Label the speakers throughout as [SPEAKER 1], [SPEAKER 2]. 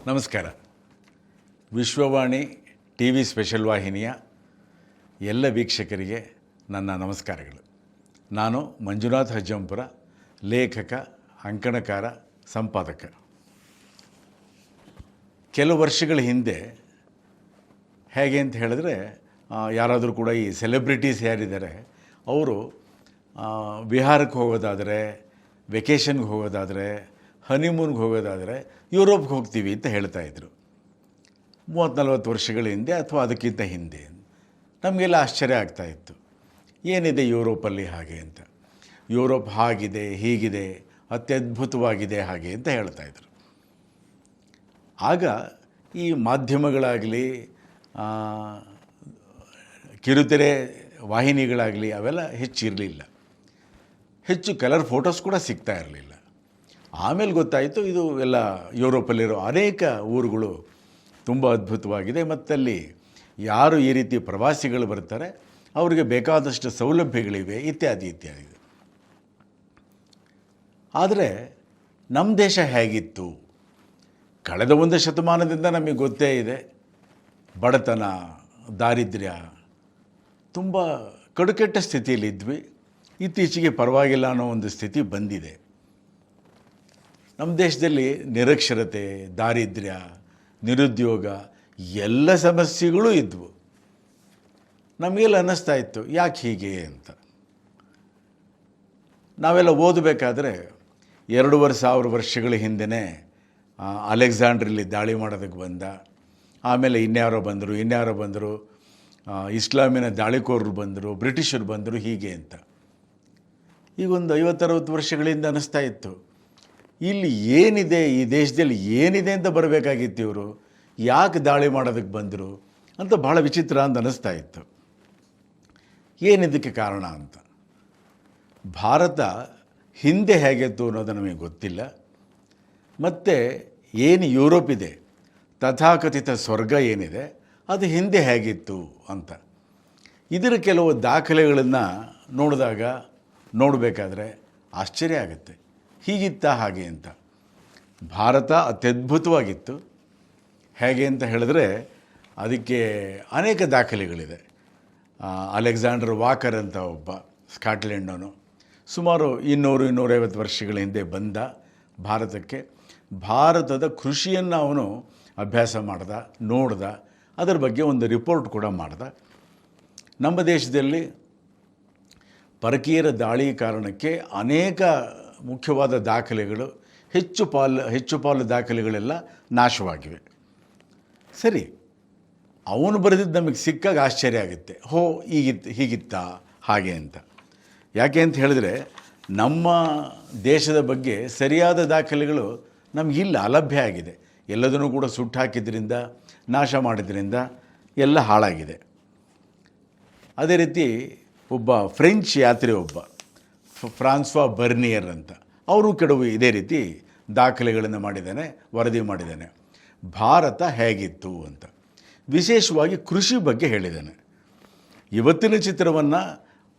[SPEAKER 1] ನಮಸ್ಕಾರ. Vishwavani T V special ವಾಹಿನಿಯ ಎಲ್ಲ ವೀಕ್ಷಕರಿಗೆ ನನ್ನ ನಮಸ್ಕಾರಗಳು. ನಾನು ಮಂಜುನಾಥ್ ಹಜ್ಜಂಪುರ, ಲೇಖಕ, ಅಂಕಣಕಾರ, ಸಂಪಾದಕ. ಕೆಲವು ವರ್ಷಗಳ ಹಿಂದೆ ಹೇಗೆ ಅಂತ ಹೇಳಿದ್ರೆ, ಯಾರಾದರೂ ಕೂಡ ಈ ಸೆಲೆಬ್ರಿಟೀಸ್ ಯಾರಿದ್ದಾರೆ ಅವರು ವಿಹಾರಕ್ಕೆ ಹೋಗೋದಾದರೆ, ವೆಕೇಷನ್ಗೆ ಹೋಗೋದಾದರೆ, ಹನಿಮೂನ್ಗೆ ಹೋಗೋದಾದರೆ ಯುರೋಪ್ಗೆ ಹೋಗ್ತೀವಿ ಅಂತ ಹೇಳ್ತಾಯಿದ್ರು. 30-40 ವರ್ಷಗಳ ಹಿಂದೆ ಅಥವಾ ಅದಕ್ಕಿಂತ ಹಿಂದೆ ನಮಗೆಲ್ಲ ಆಶ್ಚರ್ಯ ಆಗ್ತಾಯಿತ್ತು, ಏನಿದೆ ಯುರೋಪಲ್ಲಿ ಹಾಗೆ ಅಂತ. ಯುರೋಪ್ ಹಾಗಿದೆ, ಹೀಗಿದೆ, ಅತ್ಯದ್ಭುತವಾಗಿದೆ ಹಾಗೆ ಅಂತ ಹೇಳ್ತಾಯಿದ್ರು. ಆಗ ಈ ಮಾಧ್ಯಮಗಳಾಗಲಿ, ಕಿರುತೆರೆ ವಾಹಿನಿಗಳಾಗಲಿ ಅವೆಲ್ಲ ಹೆಚ್ಚಿರಲಿಲ್ಲ. ಹೆಚ್ಚು ಕಲರ್ ಫೋಟೋಸ್ ಕೂಡ ಸಿಗ್ತಾ ಇರಲಿಲ್ಲ. ಆಮೇಲೆ ಗೊತ್ತಾಯಿತು ಇದು ಎಲ್ಲ ಯುರೋಪಲ್ಲಿರೋ ಅನೇಕ ಊರುಗಳು ತುಂಬ ಅದ್ಭುತವಾಗಿದೆ, ಮತ್ತಲ್ಲಿ ಯಾರು ಈ ರೀತಿ ಪ್ರವಾಸಿಗಳು ಬರ್ತಾರೆ ಅವರಿಗೆ ಬೇಕಾದಷ್ಟು ಸೌಲಭ್ಯಗಳಿವೆ ಇತ್ಯಾದಿ ಇತ್ಯಾದಿ. ಆದರೆ ನಮ್ಮ ದೇಶ ಹೇಗಿತ್ತು? ಕಳೆದ ಒಂದು ಶತಮಾನದಿಂದ ನಮಗೆ ಗೊತ್ತೇ ಇದೆ, ಬಡತನ, ದಾರಿದ್ರ್ಯ, ತುಂಬ ಕಡುಕೆಟ್ಟ ಸ್ಥಿತಿಯಲ್ಲಿದ್ವಿ. ಇತ್ತೀಚೆಗೆ ಪರವಾಗಿಲ್ಲ ಅನ್ನೋ ಒಂದು ಸ್ಥಿತಿ ಬಂದಿದೆ. ನಮ್ಮ ದೇಶದಲ್ಲಿ ನಿರಕ್ಷರತೆ, ದಾರಿದ್ರ್ಯ, ನಿರುದ್ಯೋಗ ಎಲ್ಲ ಸಮಸ್ಯೆಗಳೂ ಇದ್ವು. ನಮಗೆಲ್ಲ ಅನ್ನಿಸ್ತಾ ಇತ್ತು ಯಾಕೆ ಹೀಗೆ ಅಂತ. ನಾವೆಲ್ಲ ಓದಬೇಕಾದ್ರೆ 2,500 ವರ್ಷಗಳ ಹಿಂದೆ ಅಲೆಕ್ಸಾಂಡ್ರಲ್ಲಿ ದಾಳಿ ಮಾಡೋದಕ್ಕೆ ಬಂದ, ಆಮೇಲೆ ಇನ್ಯಾರೋ ಬಂದರು, ಇಸ್ಲಾಮಿನ ದಾಳಿಕೋರರು ಬಂದರು, ಬ್ರಿಟಿಷರು ಬಂದರು, ಹೀಗೆ ಅಂತ. ಈಗ ಒಂದು 50-60 ವರ್ಷಗಳಿಂದ ಅನ್ನಿಸ್ತಾ ಇತ್ತು ಇಲ್ಲಿ ಏನಿದೆ, ಈ ದೇಶದಲ್ಲಿ ಏನಿದೆ ಅಂತ ಬರಬೇಕಾಗಿತ್ತು, ಇವರು ಯಾಕೆ ದಾಳಿ ಮಾಡೋದಕ್ಕೆ ಬಂದರು ಅಂತ ಭಾಳ ವಿಚಿತ್ರ ಅಂತ ಅನ್ನಿಸ್ತಾ ಇತ್ತು. ಏನಿದಕ್ಕೆ ಕಾರಣ ಅಂತ. ಭಾರತ ಹಿಂದೆ ಹೇಗಿತ್ತು ಅನ್ನೋದು ನಮಗೆ ಗೊತ್ತಿಲ್ಲ. ಮತ್ತು ಏನು ಯುರೋಪ್ ಇದೆ, ತಥಾಕಥಿತ ಸ್ವರ್ಗ ಏನಿದೆ, ಅದು ಹಿಂದೆ ಹೇಗಿತ್ತು ಅಂತ ಇದರ ಕೆಲವು ದಾಖಲೆಗಳನ್ನು ನೋಡಬೇಕಾದ್ರೆ ಆಶ್ಚರ್ಯ ಆಗುತ್ತೆ. ಹೀಗಿತ್ತ ಹಾಗೆ ಅಂತ. ಭಾರತ ಅತ್ಯದ್ಭುತವಾಗಿತ್ತು. ಹೇಗೆ ಅಂತ ಹೇಳಿದ್ರೆ ಅದಕ್ಕೆ ಅನೇಕ ದಾಖಲೆಗಳಿದೆ. ಅಲೆಕ್ಸಾಂಡರ್ ವಾಕರ್ ಅಂತ ಒಬ್ಬ ಸ್ಕಾಟ್ಲೆಂಡನು ಸುಮಾರು 200-250 ವರ್ಷಗಳ ಹಿಂದೆ ಬಂದ ಭಾರತಕ್ಕೆ. ಭಾರತದ ಕೃಷಿಯನ್ನು ಅವನು ಅಭ್ಯಾಸ ನೋಡ್ದ, ಅದರ ಬಗ್ಗೆ ಒಂದು ರಿಪೋರ್ಟ್ ಕೂಡ ಮಾಡ್ದ. ನಮ್ಮ ದೇಶದಲ್ಲಿ ಪರಕೀಯರ ದಾಳಿ ಕಾರಣಕ್ಕೆ ಅನೇಕ ಮುಖ್ಯವಾದ ದಾಖಲೆಗಳು, ಹೆಚ್ಚು ಪಾಲು ದಾಖಲೆಗಳೆಲ್ಲ ನಾಶವಾಗಿವೆ. ಸರಿ, ಅವನು ಬರೆದಿದ್ದು ನಮಗೆ ಸಿಕ್ಕಾಗ ಆಶ್ಚರ್ಯ ಆಗುತ್ತೆ, ಹೀಗಿತ್ತಾ ಹಾಗೆ ಅಂತ. ಯಾಕೆ ಅಂತ ಹೇಳಿದ್ರೆ ನಮ್ಮ ದೇಶದ ಬಗ್ಗೆ ಸರಿಯಾದ ದಾಖಲೆಗಳು ನಮಗಿಲ್ಲ, ಅಲಭ್ಯ ಆಗಿದೆ. ಎಲ್ಲದನ್ನೂ ಕೂಡ ಸುಟ್ಟು ಹಾಕಿದ್ರಿಂದ, ನಾಶ ಮಾಡಿದ್ರಿಂದ ಎಲ್ಲ ಹಾಳಾಗಿದೆ. ಅದೇ ರೀತಿ ಒಬ್ಬ ಫ್ರೆಂಚ್ ಯಾತ್ರಿ ಫ್ರಾನ್ಸ್ವಾ ಬರ್ನಿಯರ್ ಅಂತ, ಅವರು ಕೆಲವು ಇದೇ ರೀತಿ ದಾಖಲೆಗಳನ್ನು ವರದಿ ಮಾಡಿದ್ದಾನೆ. ಭಾರತ ಹೇಗಿತ್ತು ಅಂತ, ವಿಶೇಷವಾಗಿ ಕೃಷಿ ಬಗ್ಗೆ ಹೇಳಿದ್ದಾನೆ. ಇವತ್ತಿನ ಚಿತ್ರವನ್ನು,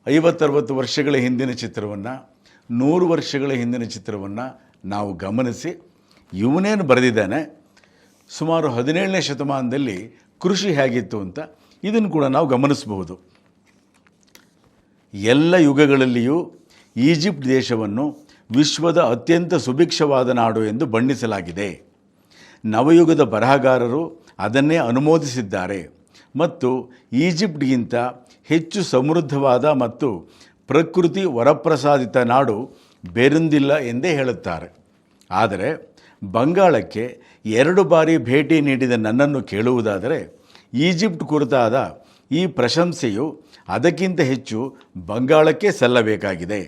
[SPEAKER 1] 50-60 ವರ್ಷಗಳ ಹಿಂದಿನ ಚಿತ್ರವನ್ನು, 100 ವರ್ಷಗಳ ಹಿಂದಿನ ಚಿತ್ರವನ್ನು ನಾವು ಗಮನಿಸಿ ಇವನೇನು ಬರೆದಿದ್ದಾನೆ, ಸುಮಾರು 17ನೇ ಶತಮಾನದಲ್ಲಿ ಕೃಷಿ ಹೇಗಿತ್ತು ಅಂತ ಇದನ್ನು ಕೂಡ ನಾವು ಗಮನಿಸಬಹುದು. ಎಲ್ಲ ಯುಗಗಳಲ್ಲಿಯೂ ಈಜಿಪ್ಟ್ ದೇಶವನ್ನು ವಿಶ್ವದ ಅತ್ಯಂತ ಸುಭಿಕ್ಷವಾದ ನಾಡು ಎಂದು ಬಣ್ಣಿಸಲಾಗಿದೆ. ನವಯುಗದ ಬರಹಗಾರರು ಅದನ್ನೇ ಅನುಮೋದಿಸಿದ್ದಾರೆ ಮತ್ತು ಈಜಿಪ್ಟ್ಗಿಂತ ಹೆಚ್ಚು ಸಮೃದ್ಧವಾದ ಮತ್ತು ಪ್ರಕೃತಿ ವರಪ್ರಸಾದಿತ ನಾಡು ಬೇರೊಂದಿಲ್ಲ ಎಂದೇ ಹೇಳುತ್ತಾರೆ. ಆದರೆ ಬಂಗಾಳಕ್ಕೆ 2 ಬಾರಿ ಭೇಟಿ ನೀಡಿದ ನನ್ನನ್ನು ಕೇಳುವುದಾದರೆ ಈಜಿಪ್ಟ್ ಕುರಿತಾದ ಈ ಪ್ರಶಂಸೆಯು ಅದಕ್ಕಿಂತ ಹೆಚ್ಚು ಬಂಗಾಳಕ್ಕೆ ಸಲ್ಲಬೇಕಾಗಿದೆ.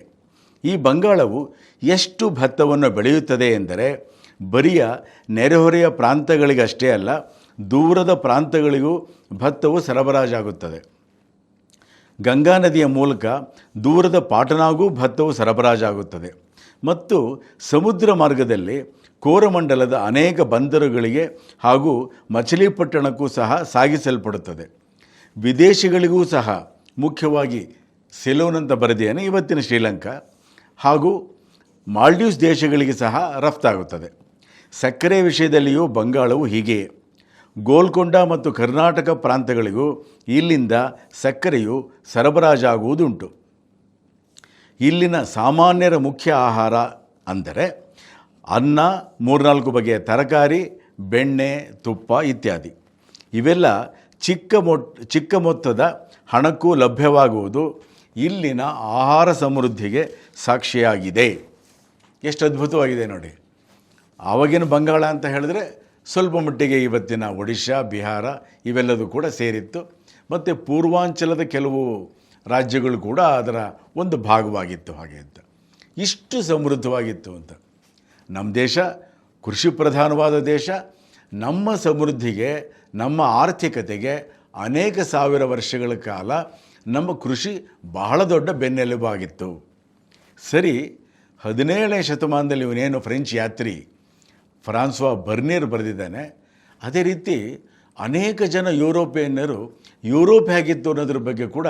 [SPEAKER 1] ಈ ಬಂಗಾಳವು ಎಷ್ಟು ಭತ್ತವನ್ನು ಬೆಳೆಯುತ್ತದೆ ಎಂದರೆ ಬರಿಯ ನೆರೆಹೊರೆಯ ಪ್ರಾಂತಗಳಿಗಷ್ಟೇ ಅಲ್ಲ, ದೂರದ ಪ್ರಾಂತಗಳಿಗೂ ಭತ್ತವು ಸರಬರಾಜಾಗುತ್ತದೆ. ಗಂಗಾ ನದಿಯ ಮೂಲಕ ದೂರದ ಪಾಟನಾಗೂ ಭತ್ತವು ಸರಬರಾಜಾಗುತ್ತದೆ ಮತ್ತು ಸಮುದ್ರ ಮಾರ್ಗದಲ್ಲಿ ಕೋರಮಂಡಲದ ಅನೇಕ ಬಂದರುಗಳಿಗೆ ಹಾಗೂ ಮಚಲಿಪಟ್ಟಣಕ್ಕೂ ಸಹ ಸಾಗಿಸಲ್ಪಡುತ್ತದೆ. ವಿದೇಶಿಗಳಿಗೂ ಸಹ, ಮುಖ್ಯವಾಗಿ ಸಿಲೋನ್ ಅಂತ ಬರೆದಿದ್ದೇನೆ, ಇವತ್ತಿನ ಶ್ರೀಲಂಕಾ ಹಾಗೂ ಮಾಲ್ಡೀವ್ಸ್ ದೇಶಗಳಿಗೆ ಸಹ ರಫ್ತಾಗುತ್ತದೆ. ಸಕ್ಕರೆ ವಿಷಯದಲ್ಲಿಯೂ ಬಂಗಾಳವು ಹೀಗೆಯೇ. ಗೋಲ್ಕೊಂಡ ಮತ್ತು ಕರ್ನಾಟಕ ಪ್ರಾಂತಗಳಿಗೂ ಇಲ್ಲಿಂದ ಸಕ್ಕರೆಯು ಸರಬರಾಜಾಗುವುದುಂಟು. ಇಲ್ಲಿನ ಸಾಮಾನ್ಯರ ಮುಖ್ಯ ಆಹಾರ ಅಂದರೆ ಅನ್ನ, 3-4 ಬಗೆಯ ತರಕಾರಿ, ಬೆಣ್ಣೆ, ತುಪ್ಪ ಇತ್ಯಾದಿ. ಇವೆಲ್ಲ ಚಿಕ್ಕ ಮೊತ್ತದ ಹಣಕ್ಕೂ ಲಭ್ಯವಾಗುವುದು ಇಲ್ಲಿನ ಆಹಾರ ಸಮೃದ್ಧಿಗೆ ಸಾಕ್ಷಿಯಾಗಿದೆ. ಎಷ್ಟು ಅದ್ಭುತವಾಗಿದೆ ನೋಡಿ. ಆವಾಗಿನ ಬಂಗಾಳ ಅಂತ ಹೇಳಿದ್ರೆ ಸ್ವಲ್ಪ ಮಟ್ಟಿಗೆ ಇವತ್ತಿನ ಒಡಿಶಾ, ಬಿಹಾರ ಇವೆಲ್ಲದೂ ಕೂಡ ಸೇರಿತ್ತು. ಮತ್ತು ಪೂರ್ವಾಂಚಲದ ಕೆಲವು ರಾಜ್ಯಗಳು ಕೂಡ ಅದರ ಒಂದು ಭಾಗವಾಗಿತ್ತು. ಹಾಗೆ ಅಂತ ಇಷ್ಟು ಸಮೃದ್ಧವಾಗಿತ್ತು ಅಂತ. ನಮ್ಮ ದೇಶ ಕೃಷಿ ಪ್ರಧಾನವಾದ ದೇಶ. ನಮ್ಮ ಸಮೃದ್ಧಿಗೆ, ನಮ್ಮ ಆರ್ಥಿಕತೆಗೆ ಅನೇಕ ಸಾವಿರ ವರ್ಷಗಳ ಕಾಲ ನಮ್ಮ ಕೃಷಿ ಬಹಳ ದೊಡ್ಡ ಬೆನ್ನೆಲುಬಾಗಿತ್ತು. ಸರಿ, 17ನೇ ಶತಮಾನದಲ್ಲಿ ಇವನೇನು ಫ್ರೆಂಚ್ ಯಾತ್ರಿ ಫ್ರಾನ್ಸ್ವಾ ಬರ್ನಿಯರ್ ಬರೆದಿದ್ದಾನೆ, ಅದೇ ರೀತಿ ಅನೇಕ ಜನ ಯುರೋಪಿಯನ್ನರು ಯುರೋಪ್ ಹೇಗಿತ್ತು ಅನ್ನೋದ್ರ ಬಗ್ಗೆ ಕೂಡ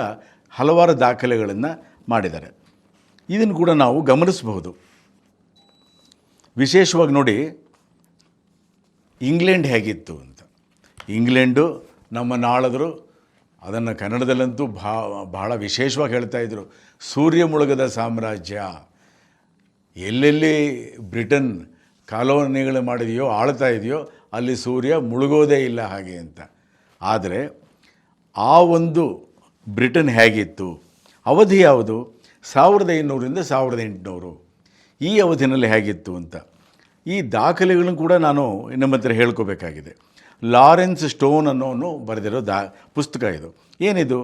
[SPEAKER 1] ಹಲವಾರು ದಾಖಲೆಗಳನ್ನು ಮಾಡಿದ್ದಾರೆ. ಇದನ್ನು ಕೂಡ ನಾವು ಗಮನಿಸಬಹುದು. ವಿಶೇಷವಾಗಿ ನೋಡಿ, ಇಂಗ್ಲೆಂಡ್ ಹೇಗಿತ್ತು ಅಂತ. ಇಂಗ್ಲೆಂಡು ನಮ್ಮ ನಾಳದರು ಅದನ್ನು ಕನ್ನಡದಲ್ಲಂತೂ ಬಹಳ ವಿಶೇಷವಾಗಿ ಹೇಳ್ತಾಯಿದ್ರು. ಸೂರ್ಯ ಮುಳುಗದ ಸಾಮ್ರಾಜ್ಯ. ಎಲ್ಲೆಲ್ಲಿ ಬ್ರಿಟನ್ ಕಾಲೋನಿಗಳು ಮಾಡಿದೆಯೋ, ಆಳ್ತಾ ಇದೆಯೋ, ಅಲ್ಲಿ ಸೂರ್ಯ ಮುಳುಗೋದೇ ಇಲ್ಲ ಹಾಗೆ ಅಂತ. ಆದರೆ ಆ ಒಂದು ಬ್ರಿಟನ್ ಹೇಗಿತ್ತು, ಅವಧಿ ಯಾವುದು? 1500ರಿಂದ 1800. ಈ ಅವಧಿನಲ್ಲಿ ಹೇಗಿತ್ತು ಅಂತ ಈ ದಾಖಲೆಗಳನ್ನು ಕೂಡ ನಾನು ನಮ್ಮ ಹತ್ರ ಹೇಳ್ಕೋಬೇಕಾಗಿದೆ. ಲಾರೆನ್ಸ್ ಸ್ಟೋನ್ ಅನ್ನೋನು ಬರೆದಿರೋ ಪುಸ್ತಕ ಇದು. ಏನಿದು?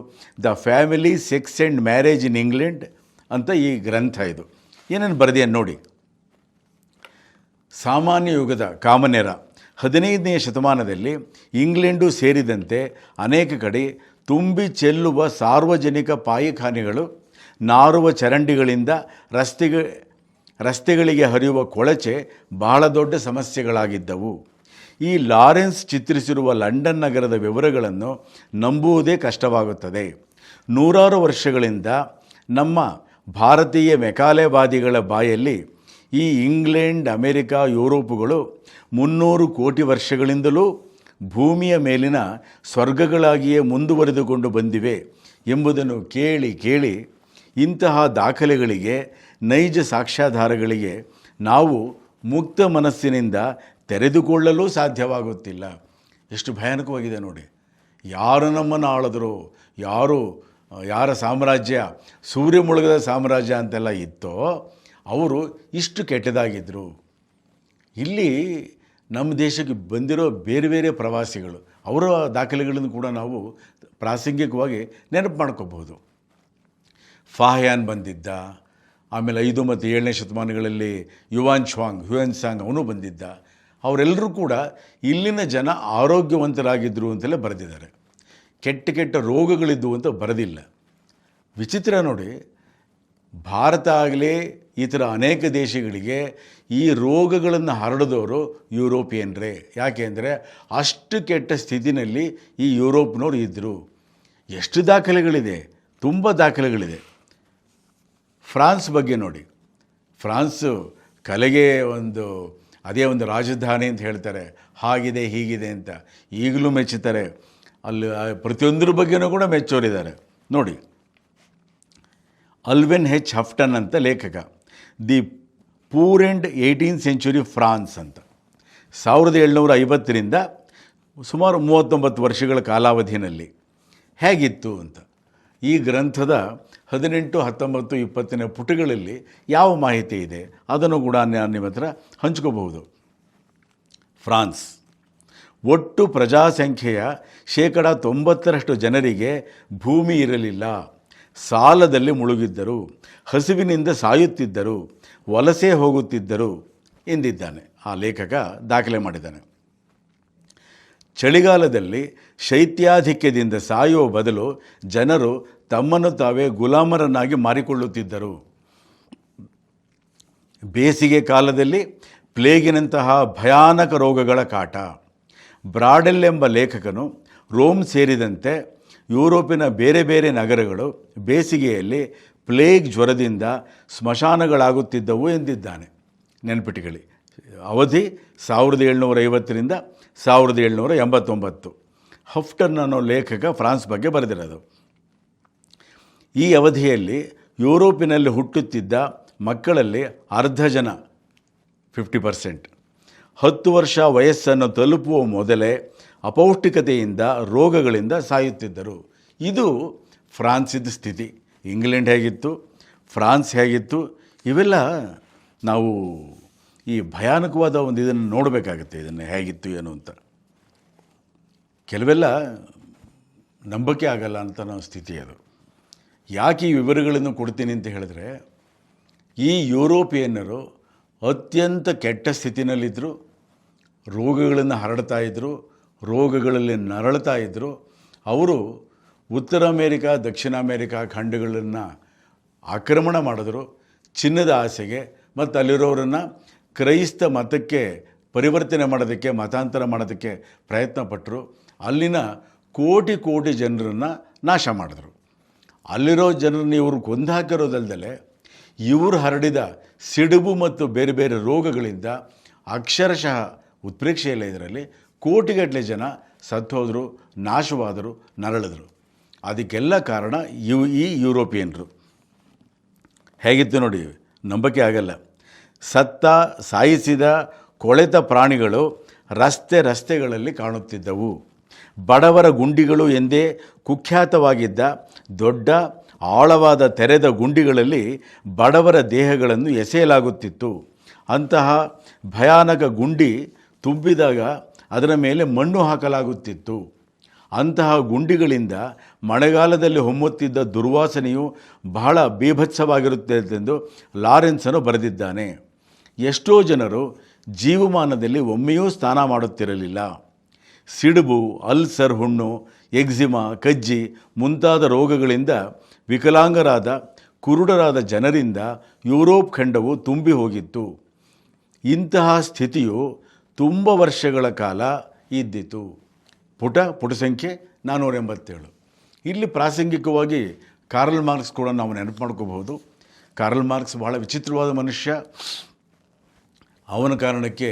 [SPEAKER 1] The family, sex and marriage in England ಅಂತ ಈ ಗ್ರಂಥ ಇದು. ಏನೇನು ಬರೆದಿಯ ನೋಡಿ. ಸಾಮಾನ್ಯ ಯುಗದ ಕಾಮನ್ಯರ 15ನೇ ಶತಮಾನದಲ್ಲಿ ಇಂಗ್ಲೆಂಡು ಸೇರಿದಂತೆ ಅನೇಕ ಕಡೆ ತುಂಬಿ ಚೆಲ್ಲುವ ಸಾರ್ವಜನಿಕ ಪಾಯಿಖಾನೆಗಳು, ನಾರುವ ಚರಂಡಿಗಳಿಂದ ರಸ್ತೆಗಳಿಗೆ ಹರಿಯುವ ಕೊಳಚೆ ಬಹಳ ದೊಡ್ಡ ಸಮಸ್ಯೆಗಳಾಗಿದ್ದವು. ಈ ಲಾರೆನ್ಸ್ ಚಿತ್ರಿಸಿರುವ ಲಂಡನ್ ನಗರದ ವಿವರಗಳನ್ನು ನಂಬುವುದೇ ಕಷ್ಟವಾಗುತ್ತದೆ. ನೂರಾರು ವರ್ಷಗಳಿಂದ ನಮ್ಮ ಭಾರತೀಯ ಮೆಕಾಲೆವಾದಿಗಳ ಬಾಯಲ್ಲಿ ಈ ಇಂಗ್ಲೆಂಡ್, ಅಮೆರಿಕ, ಯುರೋಪುಗಳು 300 ಕೋಟಿ ವರ್ಷಗಳಿಂದಲೂ ಭೂಮಿಯ ಮೇಲಿನ ಸ್ವರ್ಗಗಳಾಗಿಯೇ ಮುಂದುವರೆದುಕೊಂಡು ಬಂದಿವೆ ಎಂಬುದನ್ನು ಕೇಳಿ ಇಂತಹ ದಾಖಲೆಗಳಿಗೆ, ನೈಜ ಸಾಕ್ಷ್ಯಾಧಾರಗಳಿಗೆ ನಾವು ಮುಕ್ತ ಮನಸ್ಸಿನಿಂದ ತೆರೆದುಕೊಳ್ಳಲು ಸಾಧ್ಯವಾಗುತ್ತಿಲ್ಲ. ಎಷ್ಟು ಭಯಾನಕವಾಗಿದೆ ನೋಡಿ. ಯಾರು ನಮ್ಮನ್ನು ಆಳಿದ್ರು, ಯಾರ ಸಾಮ್ರಾಜ್ಯ ಸೂರ್ಯ ಮುಳುಗದ ಸಾಮ್ರಾಜ್ಯ ಅಂತೆಲ್ಲ ಇತ್ತೋ ಅವರು ಇಷ್ಟು ಕೆಟ್ಟದಾಗಿದ್ದರು. ಇಲ್ಲಿ ನಮ್ಮ ದೇಶಕ್ಕೆ ಬಂದಿರೋ ಬೇರೆ ಬೇರೆ ಪ್ರವಾಸಿಗಳು, ಅವರ ದಾಖಲೆಗಳನ್ನು ಕೂಡ ನಾವು ಪ್ರಾಸಂಗಿಕವಾಗಿ ನೆನಪು ಮಾಡ್ಕೋಬಹುದು. ಫಾಹ್ಯಾನ್ ಬಂದಿದ್ದ, ಆಮೇಲೆ 5 ಮತ್ತು 7ನೇ ಶತಮಾನಗಳಲ್ಲಿ ಹ್ಯುಯನ್ ಸಾಂಗ್ ಅವನು ಬಂದಿದ್ದ. ಅವರೆಲ್ಲರೂ ಕೂಡ ಇಲ್ಲಿನ ಜನ ಆರೋಗ್ಯವಂತರಾಗಿದ್ದರು ಅಂತಲೇ ಬರೆದಿದ್ದಾರೆ. ಕೆಟ್ಟ ರೋಗಗಳಿದ್ದವು ಅಂತ ಬರೆದಿಲ್ಲ. ವಿಚಿತ್ರ ನೋಡಿ, ಭಾರತ ಆಗಲಿ ಈ ಥರ ಅನೇಕ ದೇಶಗಳಿಗೆ ಈ ರೋಗಗಳನ್ನು ಹರಡಿದವರು ಯುರೋಪಿಯನ್ರೇ. ಯಾಕೆ ಅಂದರೆ ಅಷ್ಟು ಕೆಟ್ಟ ಸ್ಥಿತಿನಲ್ಲಿ ಈ ಯುರೋಪ್ನವ್ರು ಇದ್ದರು. ಎಷ್ಟು ದಾಖಲೆಗಳಿದೆ, ತುಂಬ ದಾಖಲೆಗಳಿದೆ. ಫ್ರಾನ್ಸ್ ಬಗ್ಗೆ ನೋಡಿ. ಫ್ರಾನ್ಸು ಕಲೆಗೆ ಅದೇ ಒಂದು ರಾಜಧಾನಿ ಅಂತ ಹೇಳ್ತಾರೆ. ಹಾಗಿದೆ ಹೀಗಿದೆ ಅಂತ ಈಗಲೂ ಮೆಚ್ಚುತ್ತಾರೆ. ಅಲ್ಲಿ ಪ್ರತಿಯೊಂದರ ಬಗ್ಗೆನೂ ಕೂಡ ಮೆಚ್ಚೋರಿದ್ದಾರೆ ನೋಡಿ. ಅಲ್ವೆನ್ ಹೆಚ್ ಹಫ್ಟನ್ ಅಂತ ಲೇಖಕ, the poor and 18th century France ಅಂತ 1750ರಿಂದ ಸುಮಾರು 39 ವರ್ಷಗಳ ಕಾಲಾವಧಿಯಲ್ಲಿ ಹೇಗಿತ್ತು ಅಂತ ಈ ಗ್ರಂಥದ 18, 19, 20ನೇ ಪುಟಗಳಲ್ಲಿ ಯಾವ ಮಾಹಿತಿ ಇದೆ ಅದನ್ನು ಕೂಡ ನಾನು ನಿಮ್ಮ ಹತ್ರ ಹಂಚ್ಕೋಬಹುದು. ಫ್ರಾನ್ಸ್ ಒಟ್ಟು ಪ್ರಜಾಸಂಖ್ಯೆಯ 90% ಜನರಿಗೆ ಭೂಮಿ ಇರಲಿಲ್ಲ. ಸಾಲದಲ್ಲಿ ಮುಳುಗಿದ್ದರು, ಹಸಿವಿನಿಂದ ಸಾಯುತ್ತಿದ್ದರು, ವಲಸೆ ಹೋಗುತ್ತಿದ್ದರು ಎಂದಿದ್ದಾನೆ ಆ ಲೇಖಕ. ದಾಖಲೆ ಮಾಡಿದ್ದಾನೆ. ಚಳಿಗಾಲದಲ್ಲಿ ಶೈತ್ಯಾಧಿಕ್ಯದಿಂದ ಸಾಯುವ ಬದಲು ಜನರು ತಮ್ಮನ್ನು ತಾವೇ ಗುಲಾಮರನ್ನಾಗಿ ಮಾರಿಕೊಳ್ಳುತ್ತಿದ್ದರು. ಬೇಸಿಗೆ ಕಾಲದಲ್ಲಿ ಪ್ಲೇಗಿನಂತಹ ಭಯಾನಕ ರೋಗಗಳ ಕಾಟ. ಬ್ರಾಡೆಲ್ ಎಂಬ ಲೇಖಕನು ರೋಮ್ ಸೇರಿದಂತೆ ಯುರೋಪಿನ ಬೇರೆ ಬೇರೆ ನಗರಗಳು ಬೇಸಿಗೆಯಲ್ಲಿ ಪ್ಲೇಗ್ ಜ್ವರದಿಂದ ಸ್ಮಶಾನಗಳಾಗುತ್ತಿದ್ದವು ಎಂದಿದ್ದಾನೆ. ನೆನಪಿಟ್ಟುಕೊಳ್ಳಿ, ಅವಧಿ 1750ರಿಂದ 1789. ಹಫ್ಟನ್ ಅನ್ನೋ ಲೇಖಕ ಫ್ರಾನ್ಸ್ ಬಗ್ಗೆ ಬರೆದಿರೋದು. ಈ ಅವಧಿಯಲ್ಲಿ ಯುರೋಪಿನಲ್ಲಿ ಹುಟ್ಟುತ್ತಿದ್ದ ಮಕ್ಕಳಲ್ಲಿ ಅರ್ಧ ಜನ 50% 10 ವರ್ಷ ವಯಸ್ಸನ್ನು ತಲುಪುವ ಮೊದಲೇ ಅಪೌಷ್ಟಿಕತೆಯಿಂದ ರೋಗಗಳಿಂದ ಸಾಯುತ್ತಿದ್ದರು. ಇದು ಫ್ರಾನ್ಸಿದ ಸ್ಥಿತಿ. ಇಂಗ್ಲೆಂಡ್ ಹೇಗಿತ್ತು, ಫ್ರಾನ್ಸ್ ಹೇಗಿತ್ತು, ಇವೆಲ್ಲ ನಾವು ಈ ಭಯಾನಕವಾದ ಒಂದು ಇದನ್ನು ನೋಡಬೇಕಾಗುತ್ತೆ. ಇದನ್ನು ಹೇಗಿತ್ತು ಏನು ಅಂತ ಕೆಲವೆಲ್ಲ ನಂಬಕ್ಕೆ ಆಗಲ್ಲ ಅಂತ ನಾವು ಸ್ಥಿತಿ ಅದು. ಯಾಕೆ ಈ ವಿವರಗಳನ್ನು ಕೊಡ್ತೀನಿ ಅಂತ ಹೇಳಿದ್ರೆ, ಈ ಯುರೋಪಿಯನ್ನರು ಅತ್ಯಂತ ಕೆಟ್ಟ ಸ್ಥಿತಿನಲ್ಲಿದ್ದರು, ರೋಗಗಳನ್ನು ಹರಡ್ತಾ ಇದ್ದರು, ರೋಗಗಳಲ್ಲಿ ನರಳ್ತಾ ಇದ್ದರು. ಅವರು ಉತ್ತರ ಅಮೇರಿಕಾ, ದಕ್ಷಿಣ ಅಮೇರಿಕಾ ಖಂಡಗಳನ್ನು ಆಕ್ರಮಣ ಮಾಡಿದ್ರು ಚಿನ್ನದ ಆಸೆಗೆ. ಮತ್ತು ಅಲ್ಲಿರೋರನ್ನು ಕ್ರೈಸ್ತ ಮತಕ್ಕೆ ಪರಿವರ್ತನೆ ಮಾಡೋದಕ್ಕೆ, ಮತಾಂತರ ಮಾಡೋದಕ್ಕೆ ಪ್ರಯತ್ನ ಪಟ್ಟರು. ಅಲ್ಲಿನ ಕೋಟಿ ಕೋಟಿ ಜನರನ್ನು ನಾಶ ಮಾಡಿದ್ರು. ಅಲ್ಲಿರೋ ಜನರನ್ನು ಇವರು ಕೊಂದು ಹಾಕಿರೋದಲ್ದಲೆ ಇವರು ಹರಡಿದ ಸಿಡುಬು ಮತ್ತು ಬೇರೆ ಬೇರೆ ರೋಗಗಳಿಂದ ಅಕ್ಷರಶಃ ಉತ್ಪ್ರೇಕ್ಷೆಯಲ್ಲ, ಇದರಲ್ಲಿ ಕೋಟಿಗಟ್ಟಲೆ ಜನ ಸತ್ತೋದ್ರು, ನಾಶವಾದರು, ನರಳಿದ್ರು. ಅದಕ್ಕೆಲ್ಲ ಕಾರಣ ಈ ಯುರೋಪಿಯನ್ರು. ಹೇಗಿತ್ತು ನೋಡಿ, ನಂಬಕ್ಕೆ ಆಗಲ್ಲ. ಸಾಯಿಸಿದ ಕೊಳೆತ ಪ್ರಾಣಿಗಳು ರಸ್ತೆಗಳಲ್ಲಿ ಕಾಣುತ್ತಿದ್ದವು. ಬಡವರ ಗುಂಡಿಗಳು ಎಂದೇ ಕುಖ್ಯಾತವಾಗಿದ್ದ ದೊಡ್ಡ ಆಳವಾದ ತೆರೆದ ಗುಂಡಿಗಳಲ್ಲಿ ಬಡವರ ದೇಹಗಳನ್ನು ಎಸೆಯಲಾಗುತ್ತಿತ್ತು. ಅಂತಹ ಭಯಾನಕ ಗುಂಡಿ ತುಂಬಿದಾಗ ಅದರ ಮೇಲೆ ಮಣ್ಣು ಹಾಕಲಾಗುತ್ತಿತ್ತು. ಅಂತಹ ಗುಂಡಿಗಳಿಂದ ಮಳೆಗಾಲದಲ್ಲಿ ಹೊಮ್ಮುತ್ತಿದ್ದ ದುರ್ವಾಸನೆಯು ಬಹಳ ಬೀಭತ್ಸವಾಗಿರುತ್ತದೆಂದು ಲಾರೆನ್ಸನು ಬರೆದಿದ್ದಾನೆ. ಎಷ್ಟೋ ಜನರು ಜೀವಮಾನದಲ್ಲಿ ಒಮ್ಮೆಯೂ ಸ್ನಾನ ಮಾಡುತ್ತಿರಲಿಲ್ಲ. ಸಿಡುಬು, ಅಲ್ಸರ್ ಹುಣ್ಣು, ಎಕ್ಸಿಮಾ, ಕಜ್ಜಿ ಮುಂತಾದ ರೋಗಗಳಿಂದ ವಿಕಲಾಂಗರಾದ ಕುರುಡರಾದ ಜನರಿಂದ ಯುರೋಪ್ ಖಂಡವು ತುಂಬಿ ಹೋಗಿತ್ತು. ಇಂತಹ ಸ್ಥಿತಿಯು ತುಂಬ ವರ್ಷಗಳ ಕಾಲ ಇದ್ದಿತು. ಪುಟ ಸಂಖ್ಯೆ 487. ಇಲ್ಲಿ ಪ್ರಾಸಂಗಿಕವಾಗಿ ಕಾರ್ಲ್ ಮಾರ್ಕ್ಸ್ ಕೂಡ ನಾವು ನೆನಪು ಮಾಡ್ಕೋಬಹುದು. ಕಾರ್ಲ್ ಮಾರ್ಕ್ಸ್ ಬಹಳ ವಿಚಿತ್ರವಾದ ಮನುಷ್ಯ. ಅವನ ಕಾರಣಕ್ಕೆ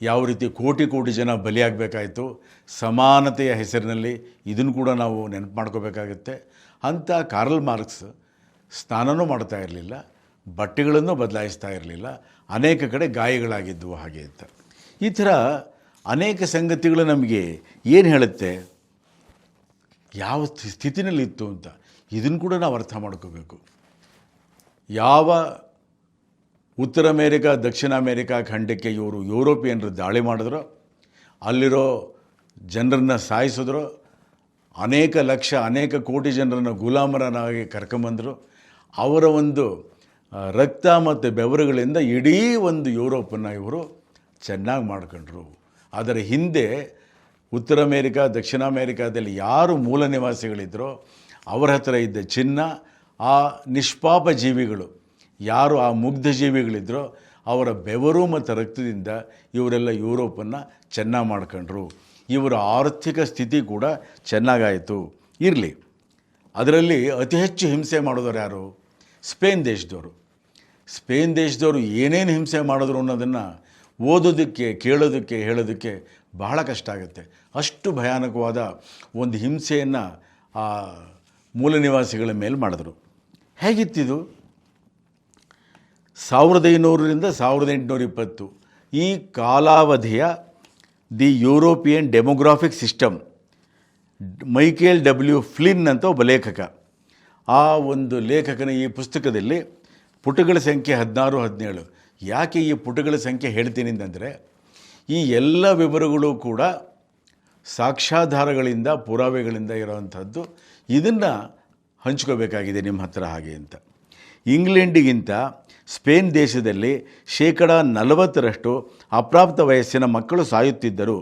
[SPEAKER 1] ಯಾವ ರೀತಿ ಕೋಟಿ ಕೋಟಿ ಜನ ಬಲಿಯಾಗಬೇಕಾಯಿತು, ಸಮಾನತೆಯ ಹೆಸರಿನಲ್ಲಿ, ಇದನ್ನು ಕೂಡ ನಾವು ನೆನಪು ಮಾಡ್ಕೋಬೇಕಾಗತ್ತೆ. ಅಂಥ ಕಾರ್ಲ್ ಮಾರ್ಕ್ಸ್ ಸ್ನಾನನೂ ಮಾಡ್ತಾ ಇರಲಿಲ್ಲ, ಬಟ್ಟೆಗಳನ್ನು ಬದಲಾಯಿಸ್ತಾ ಇರಲಿಲ್ಲ, ಅನೇಕ ಕಡೆ ಗಾಯಗಳಾಗಿದ್ದವು ಹಾಗೆ ಅಂತ. ಈ ಥರ ಅನೇಕ ಸಂಗತಿಗಳು ನಮಗೆ ಏನು ಹೇಳುತ್ತೆ, ಯಾವ ಸ್ಥಿತಿನಲ್ಲಿತ್ತು ಅಂತ. ಇದನ್ನು ಕೂಡ ನಾವು ಅರ್ಥ ಮಾಡ್ಕೋಬೇಕು. ಯಾವ ಉತ್ತರ ಅಮೇರಿಕಾ, ದಕ್ಷಿಣ ಅಮೇರಿಕಾ ಖಂಡಕ್ಕೆ ಇವರು ಯುರೋಪಿಯನ್ರು ದಾಳಿ ಮಾಡಿದ್ರು, ಅಲ್ಲಿರೋ ಜನರನ್ನು ಸಾಯಿಸಿದ್ರು, ಅನೇಕ ಕೋಟಿ ಜನರನ್ನು ಗುಲಾಮರನ್ನಾಗಿ ಕರ್ಕೊಂಬಂದರು. ಅವರ ಒಂದು ರಕ್ತ ಮತ್ತು ಬೆವರುಗಳಿಂದ ಇಡೀ ಒಂದು ಯುರೋಪನ್ನು ಇವರು ಚೆನ್ನಾಗಿ ಮಾಡ್ಕೊಂಡ್ರು. ಅದರ ಹಿಂದೆ ಉತ್ತರ ಅಮೇರಿಕಾ, ದಕ್ಷಿಣ ಅಮೇರಿಕಾದಲ್ಲಿ ಯಾರು ಮೂಲ ನಿವಾಸಿಗಳಿದ್ದರೋ ಅವರ ಹತ್ರ ಇದ್ದ ಚಿನ್ನ, ಆ ನಿಷ್ಪಾಪ ಜೀವಿಗಳು ಯಾರು ಆ ಮುಗ್ಧ ಜೀವಿಗಳಿದ್ದರೋ ಅವರ ಬೆವರು ಮತ್ತು ರಕ್ತದಿಂದ ಇವರೆಲ್ಲ ಯುರೋಪನ್ನು ಚೆನ್ನಾಗಿ ಮಾಡ್ಕೊಂಡ್ರು. ಇವರ ಆರ್ಥಿಕ ಸ್ಥಿತಿ ಕೂಡ ಚೆನ್ನಾಗಾಯಿತು. ಇರಲಿ, ಅದರಲ್ಲಿ ಅತಿ ಹೆಚ್ಚು ಹಿಂಸೆ ಮಾಡಿದವರು ಯಾರು? ಸ್ಪೇನ್ ದೇಶದವರು. ಸ್ಪೇನ್ ದೇಶದವರು ಏನೇನು ಹಿಂಸೆ ಮಾಡಿದ್ರು ಅನ್ನೋದನ್ನು ಓದೋದಕ್ಕೆ, ಕೇಳೋದಕ್ಕೆ, ಹೇಳೋದಕ್ಕೆ ಬಹಳ ಕಷ್ಟ ಆಗುತ್ತೆ. ಅಷ್ಟು ಭಯಾನಕವಾದ ಒಂದು ಹಿಂಸೆಯನ್ನು ಆ ಮೂಲ ನಿವಾಸಿಗಳ ಮೇಲೆ ಮಾಡಿದ್ರು. ಹೇಗಿತ್ತಿದು? 1500ರಿಂದ 1820 ಈ ಕಾಲಾವಧಿಯ the European demographic system, Michael W Flinn ಅಂತ ಒಬ್ಬ ಲೇಖಕ. ಆ ಒಂದು ಲೇಖಕನ ಈ ಪುಸ್ತಕದಲ್ಲಿ ಪುಟಗಳ ಸಂಖ್ಯೆ 16, 17. ಯಾಕೆ ಈ ಪುಟಗಳ ಸಂಖ್ಯೆ ಹೇಳ್ತೀನಿ ಅಂತಂದರೆ, ಈ ಎಲ್ಲ ವಿವರಗಳು ಕೂಡ ಸಾಕ್ಷ್ಯಾಧಾರಗಳಿಂದ, ಪುರಾವೆಗಳಿಂದ ಇರೋವಂಥದ್ದು. ಇದನ್ನು ಹಂಚ್ಕೋಬೇಕಾಗಿದೆ ನಿಮ್ಮ ಹತ್ರ ಹಾಗೆ ಅಂತ. ಇಂಗ್ಲೆಂಡಿಗಿಂತ ಸ್ಪೇನ್ ದೇಶದಲ್ಲಿ 40% ಅಪ್ರಾಪ್ತ ವಯಸ್ಸಿನ ಮಕ್ಕಳು ಸಾಯುತ್ತಿದ್ದರು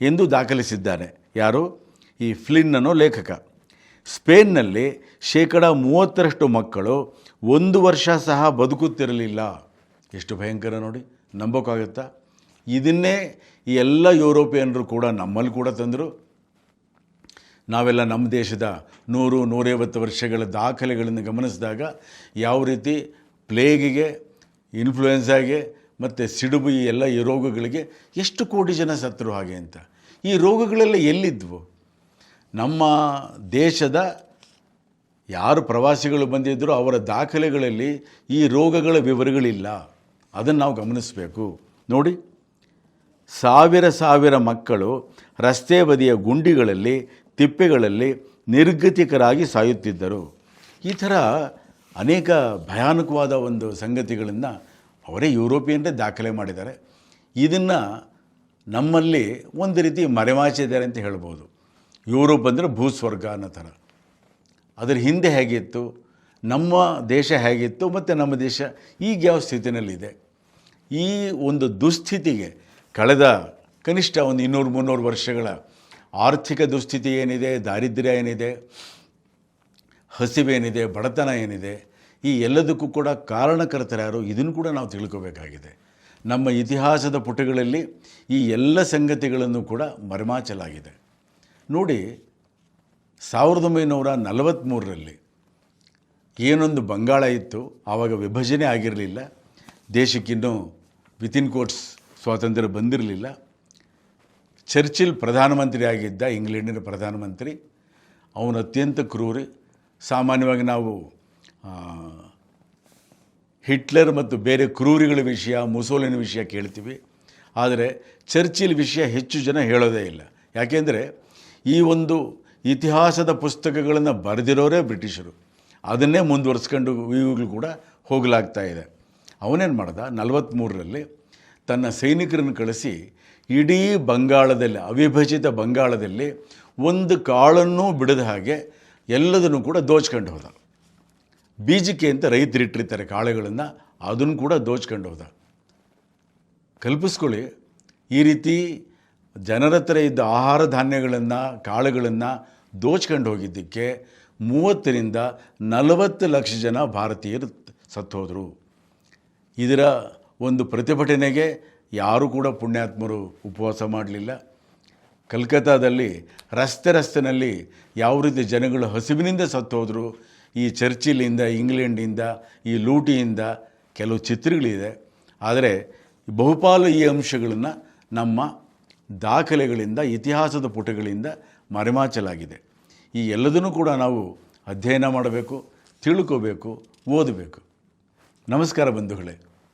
[SPEAKER 1] ಎಂದು ದಾಖಲಿಸಿದ್ದಾನೆ. ಯಾರು? ಈ ಫ್ಲಿನ್ ಅನ್ನೋ ಲೇಖಕ. ಸ್ಪೇನ್ನಲ್ಲಿ 30% ಮಕ್ಕಳು 1 ವರ್ಷ ಸಹ ಬದುಕುತ್ತಿರಲಿಲ್ಲ. ಎಷ್ಟು ಭಯಂಕರ ನೋಡಿ, ನಂಬೋಕ್ಕಾಗುತ್ತಾ? ಇದನ್ನೇ ಈ ಎಲ್ಲ ಯುರೋಪಿಯನ್ರು ಕೂಡ ನಮ್ಮಲ್ಲಿ ಕೂಡ ತಂದರು. ನಾವೆಲ್ಲ ನಮ್ಮ ದೇಶದ 100-150 ವರ್ಷಗಳ ದಾಖಲೆಗಳನ್ನು ಗಮನಿಸಿದಾಗ ಯಾವ ರೀತಿ ಪ್ಲೇಗಿಗೆ, ಇನ್ಫ್ಲೂಯೆನ್ಸಾಗೆ ಮತ್ತು ಸಿಡುಬು ಈ ರೋಗಗಳಿಗೆ ಎಷ್ಟು ಕೋಟಿ ಜನ ಸತ್ತರು ಹಾಗೆ ಅಂತ. ಈ ರೋಗಗಳೆಲ್ಲ ಎಲ್ಲಿದ್ವು? ನಮ್ಮ ದೇಶದ ಯಾರು ಪ್ರವಾಸಿಗಳು ಬಂದಿದ್ದರೂ ಅವರ ದಾಖಲೆಗಳಲ್ಲಿ ಈ ರೋಗಗಳ ವಿವರಗಳಿಲ್ಲ. ಅದನ್ನು ನಾವು ಗಮನಿಸಬೇಕು. ನೋಡಿ, ಸಾವಿರ ಮಕ್ಕಳು ರಸ್ತೆ ಬದಿಯ ಗುಂಡಿಗಳಲ್ಲಿ, ತಿಪ್ಪೆಗಳಲ್ಲಿ ನಿರ್ಗತಿಕರಾಗಿ ಸಾಯುತ್ತಿದ್ದರು. ಈ ಥರ ಅನೇಕ ಭಯಾನಕವಾದ ಒಂದು ಸಂಗತಿಗಳನ್ನು ಅವರೇ ಯುರೋಪಿಯನ್ರೇ ದಾಖಲೆ ಮಾಡಿದ್ದಾರೆ. ಇದನ್ನು ನಮ್ಮಲ್ಲಿ ಒಂದು ರೀತಿ ಮರೆಮಾಚಿದ್ದಾರೆ ಅಂತ ಹೇಳ್ಬೋದು. ಯುರೋಪ್ ಅಂದರೆ ಭೂಸ್ವರ್ಗ ಅನ್ನೋ ಥರ. ಅದರ ಹಿಂದೆ ಹೇಗಿತ್ತು, ನಮ್ಮ ದೇಶ ಹೇಗಿತ್ತು ಮತ್ತು ನಮ್ಮ ದೇಶ ಈಗ ಯಾವ ಸ್ಥಿತಿನಲ್ಲಿದೆ, ಈ ಒಂದು ದುಸ್ಥಿತಿಗೆ ಕಳೆದ ಕನಿಷ್ಠ ಒಂದು 200-300 ವರ್ಷಗಳ ಆರ್ಥಿಕ ದುಸ್ಥಿತಿ ಏನಿದೆ, ದಾರಿದ್ರ್ಯ ಏನಿದೆ, ಹಸಿವೇನಿದೆ, ಬಡತನ ಏನಿದೆ, ಈ ಎಲ್ಲದಕ್ಕೂ ಕೂಡ ಕಾರಣಕರ್ತರಾರು, ಇದನ್ನು ಕೂಡ ನಾವು ತಿಳ್ಕೋಬೇಕಾಗಿದೆ. ನಮ್ಮ ಇತಿಹಾಸದ ಪುಟಗಳಲ್ಲಿ ಈ ಎಲ್ಲ ಸಂಗತಿಗಳನ್ನು ಕೂಡ ಮರೆಮಾಚಲಾಗಿದೆ. ನೋಡಿ, 1943ರಲ್ಲಿ ಏನೊಂದು ಬಂಗಾಳ ಇತ್ತು, ಆವಾಗ ವಿಭಜನೆ ಆಗಿರಲಿಲ್ಲ, ದೇಶಕ್ಕಿನ್ನೂ ವಿತಿನ್ ಕೋಟ್ಸ್ ಸ್ವಾತಂತ್ರ್ಯ ಬಂದಿರಲಿಲ್ಲ. ಚರ್ಚಿಲ್ ಪ್ರಧಾನಮಂತ್ರಿ ಆಗಿದ್ದ, ಇಂಗ್ಲೆಂಡಿನ ಪ್ರಧಾನಮಂತ್ರಿ. ಅವನು ಅತ್ಯಂತ ಕ್ರೂರಿ. ಸಾಮಾನ್ಯವಾಗಿ ನಾವು ಹಿಟ್ಲರ್ ಮತ್ತು ಬೇರೆ ಕ್ರೂರಿಗಳ ವಿಷಯ, ಮುಸೋಲಿನ ವಿಷಯ ಕೇಳ್ತೀವಿ. ಆದರೆ ಚರ್ಚಿಲ್ ವಿಷಯ ಹೆಚ್ಚು ಜನ ಹೇಳೋದೇ ಇಲ್ಲ. ಯಾಕೆಂದರೆ ಈ ಒಂದು ಇತಿಹಾಸದ ಪುಸ್ತಕಗಳನ್ನು ಬರೆದಿರೋರೇ ಬ್ರಿಟಿಷರು. ಅದನ್ನೇ ಮುಂದುವರಿಸ್ಕೊಂಡು ಈಗಲೂ ಕೂಡ ಹೋಗಲಾಗ್ತಾ ಇದೆ. ಅವನೇನು ಮಾಡ್ದ, 43ರಲ್ಲಿ ತನ್ನ ಸೈನಿಕರನ್ನು ಕಳಿಸಿ ಇಡೀ ಬಂಗಾಳದಲ್ಲಿ, ಅವಿಭಜಿತ ಬಂಗಾಳದಲ್ಲಿ ಒಂದು ಕಾಳನ್ನೂ ಬಿಡದ ಹಾಗೆ ಎಲ್ಲದನ್ನು ಕೂಡ ದೋಚ್ಕೊಂಡು ಹೋದ. ಬೀಜಕ್ಕೆ ಅಂತ ರೈತರಿಟ್ಟಿರ್ತಾರೆ ಕಾಳುಗಳನ್ನು, ಅದನ್ನು ಕೂಡ ದೋಚ್ಕೊಂಡು ಹೋದ. ಕಲ್ಪಿಸ್ಕೊಳ್ಳಿ, ಈ ರೀತಿ ಜನರ ಹತ್ರ ಇದ್ದ ಆಹಾರ ಧಾನ್ಯಗಳನ್ನು, ಕಾಳುಗಳನ್ನು ದೋಚ್ಕೊಂಡು ಹೋಗಿದ್ದಕ್ಕೆ 30-40 ಲಕ್ಷ ಜನ ಭಾರತೀಯರು ಸತ್ತೋದರು. ಇದರ ಒಂದು ಪ್ರತಿಭಟನೆಗೆ ಯಾರೂ ಕೂಡ ಪುಣ್ಯಾತ್ಮರು ಉಪವಾಸ ಮಾಡಲಿಲ್ಲ. ಕಲ್ಕತ್ತಾದಲ್ಲಿ ರಸ್ತೆನಲ್ಲಿ ಯಾವ ರೀತಿ ಜನಗಳು ಹಸಿವಿನಿಂದ ಸತ್ತೋದ್ರು, ಈ ಚರ್ಚಿಲಿಂದ, ಇಂಗ್ಲೆಂಡಿಂದ, ಈ ಲೂಟಿಯಿಂದ ಕೆಲವು ಚಿತ್ರಗಳಿದೆ. ಆದರೆ ಬಹುಪಾಲು ಈ ಅಂಶಗಳನ್ನು ನಮ್ಮ ದಾಖಲೆಗಳಿಂದ, ಇತಿಹಾಸದ ಪುಟಗಳಿಂದ ಮರೆಮಾಚಲಾಗಿದೆ. ಈ ಎಲ್ಲದನ್ನೂ ಕೂಡ ನಾವು ಅಧ್ಯಯನ ಮಾಡಬೇಕು, ತಿಳ್ಕೋಬೇಕು, ಓದಬೇಕು. ನಮಸ್ಕಾರ ಬಂಧುಗಳೇ.